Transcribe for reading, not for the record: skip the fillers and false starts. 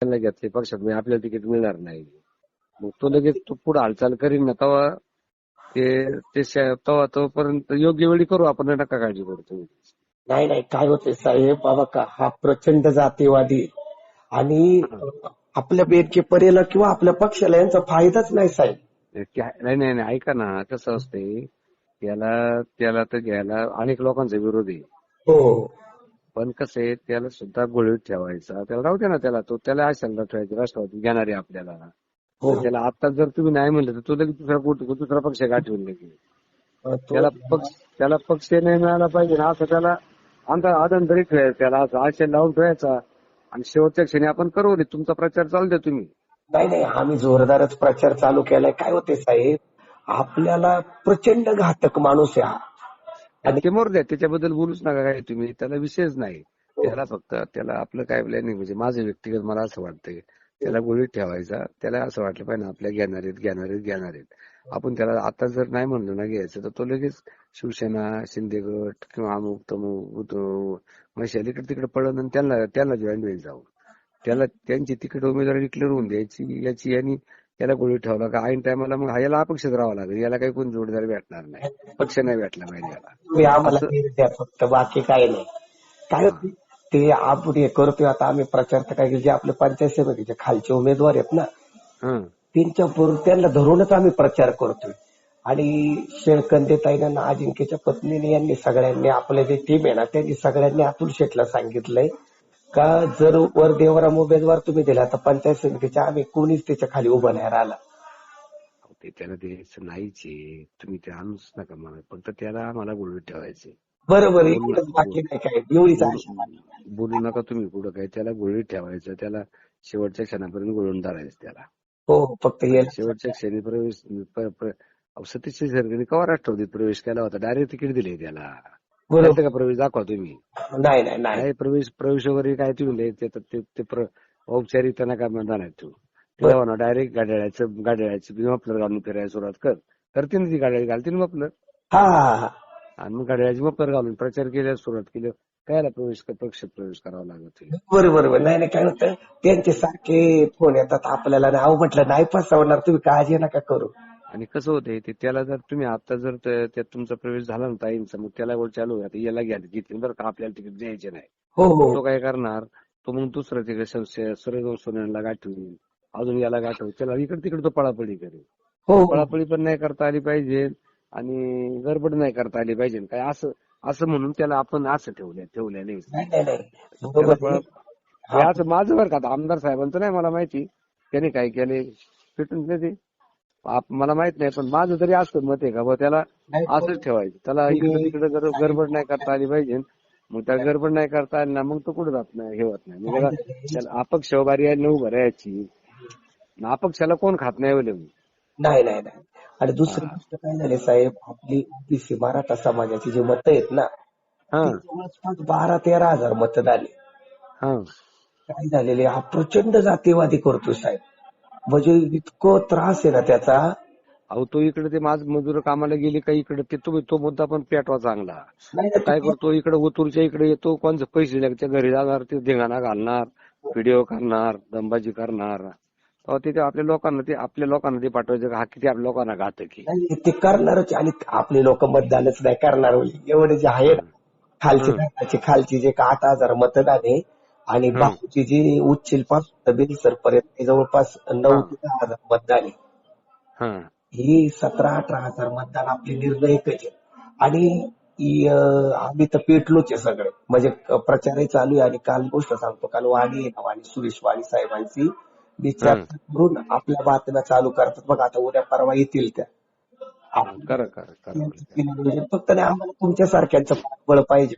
त्यांना घेतले पक्षात म्हणजे आपल्याला तिकीट मिळणार नाही. मग तो लगेच तो पुढे हालचाल करीन ना तेव्हा तेव्हा तोपर्यंत योग्य वेळी करू आपण, नका काळजी करू तुम्ही. नाही नाही, काय होते साहेब बाबा का हा प्रचंड जातीवादी आणि आपल्या बेनकेपरीला किंवा आपल्या पक्षाला यांचा फायदाच नाही साहेब. नाही नाही नाही, ऐका ना, कसं असते त्याला तर घ्यायला अनेक लोकांचा विरोध आहे. हो पण कसं आहे, त्याला सुद्धा गोळीत ठेवायचा, त्याला राहू दे ना, त्याला आशाला ठेवायची, राष्ट्रवादी घेणारे आपल्याला. हो पण त्याला आता जर तुम्ही नाही म्हणलं तर तो लगेच दुसरा पक्ष गाठवून लगेच. त्याला पक्ष नाही मिळाला पाहिजे ना, असं त्याला आदंतरी ठेवायचं, त्याला असं आशा लावून ठेवायचा आणि शेवटच्या क्षणी आपण करू दे, तुमचा प्रचार चालू द्या तुम्ही. नाही नाही, आम्ही जोरदारच प्रचार चालू केलाय. काय होते साहेब, आपल्याला प्रचंड घातक माणूस आहे हा. आणि ते मोर द्या, त्याच्याबद्दल बोलूच नका काय तुम्ही, त्याला विषयच नाही. त्याला फक्त त्याला आपलं काय प्लॅनिंग म्हणजे माझं व्यक्तिगत मला असं वाटतंय, त्याला गोळीत ठेवायचा. त्याला असं वाटलं पाहिजे ना आपल्या घेणारेत. आपण त्याला आता जर नाही म्हणलो ना घ्यायचं, तर तो लगेच शिवसेना, शिंदे गट किंवा अमुक तमुक मशाल इकडे तिकडे पडलं आणि त्यांना जॉईन होईल जाऊन. त्याला त्यांची तिकीट उमेदवारी डिक्लेअर होऊन द्यायची याची, आणि याला गोळीत ठेवला का ऐन टायमाला मग याला अपक्षच राहावं लागेल. याला काही कोण जोडदार भेटणार नाही, पक्ष नाही भेटला पाहिजे याला. आम्हाला द्या फक्त, बाकी काय नाही. काय ते आपण हे करतोय आता आम्ही प्रचार, तर काय जे आपले पंचायत समितीचे खालचे उमेदवार आहेत ना, त्यांना धरूनच आम्ही प्रचार करतोय. आणि शेळकंदेताईंना, अजिंक्यच्या पत्नीने, यांनी सगळ्यांनी, आपले जे टीम आहे ना, त्यांनी सगळ्यांनी अतुल शेठला सांगितलंय का जर वर देवराम उमेदवार तुम्ही दिला तर पंचायत समितीच्या आम्ही कोणीच त्याच्या खाली उभं नाही राहिला. त्याला द्यायचं नाहीच आहे, तुम्ही ते आणूच नका मला, फक्त त्याला आम्हाला गोळीत ठेवायचे. बरोबर, बाकी नाही काय, एवढीच आशा. बोलू नका तुम्ही पुढं काय, त्याला गोळीत ठेवायचं, त्याला शेवटच्या क्षणापर्यंत गोळून धरायचं त्याला. हो, फक्त शेवटच्या क्षणी सतीश शिरसाटने केव्हा राष्ट्रवादीत प्रवेश केला होता, डायरेक्ट तिकीट दिले त्याला. का प्रवेश दाखवा तुम्ही. नाही प्रवेश वगैरे काय तुम्ही ते औपचारिकता नका म्हणता नाही तू तेव्हा डायरेक्ट गाड्याची मफलर घालून फिरायला सुरुवात करते ना ती, गाड्या घालते ना मफलर. आणि मग गाड्याची मफलर घालून प्रचार केल्यास सुरुवात केली, कायला पक्षात प्रवेश करावा लागत. बरोबर. नाही काय होतं, त्यांचे सारखे फोन येतात आपल्याला, नाव म्हटलं नाही फसवणार, तुम्ही काळजी नका करू. आणि कसं होतंय ते, त्याला जर तुम्ही आता जर त्यात तुमचा प्रवेश झाला ना ताईंचा, मग त्याला चालू आता याला घेतली बरं का, आपल्याला तिकीट द्यायचे नाही. तो काय करणार, तो मग दुसरं तिकडे सोन्याला गाठवून अजून याला गाठवून त्याला इकडे तिकडे तो पळापळी करेल. पळापळी पण नाही करता आली पाहिजे आणि गडबड नाही करता आली पाहिजे. काय असं म्हणून त्याला आपण असं ठेवल्या नाही. असं माझं बरं का, आमदार साहेबांचं नाही मला माहिती, त्याने काय केले फिटून ते मला माहित नाही, पण माझं तरी असं मत आहे का त्याला असंच ठेवायचं, त्याला इकडे तिकडे गडबड नाही करता आली पाहिजे. मग त्याला गडबड नाही करता आली ना, मग तो कुठे जात नाही, हे होत नाही. म्हणजे त्याला अपक्ष उभारी आहे, उभं राहायची, अपक्षाला कोण खात नाही बोले. नाही. आणि दुसरी गोष्ट काय झाली साहेब, आपली ओबीसी मराठा समाजाची जी मतं आहेत ना, जवळपास 12-13 हजार मतं झाली. काय झालेले, हा प्रचंड जातीवादी करतो साहेब, म्हणजे इतकं त्रास आहे ना त्याचा. अहो तो इकडे ते माझ मजूर कामाला गेले का इकडे ते तो मुद्दा पण पेटवा चांगला. काय करतो, इकडे ओतूरच्या इकडे येतो, कोणते पैसे लागते घरी जाणार, ते धिंगाणा घालणार, व्हिडिओ करणार, दंबाजी करणार. तिथे आपल्या लोकांना ते पाठवायचं हा किती आपल्या लोकांना घातक आहे. ते करणारच, आणि आपले लोक मतदानच नाही करणार. एवढे जे आहेत खालची जे 8,000 मतदान आहे, आणि बाकीची जी उच्चील पासून बेलसर पर्यंत जवळपास 9,000 मतदान आहे. ही 17-18 हजार मतदान आपले निर्णय एकच आहे. आणि आम्ही तर पेटलोच आहे सगळे, म्हणजे प्रचारही चालू आहे. आणि काल गोष्ट सांगतो, काल वाणी सुरेश वाणी साहेबांची विचार करून आपल्या बातम्या चालू करतात बघा, आता उद्या परवा येतील त्या. फक्त नाही, आम्हाला तुमच्या सारख्यांचं पाठबळ पाहिजे.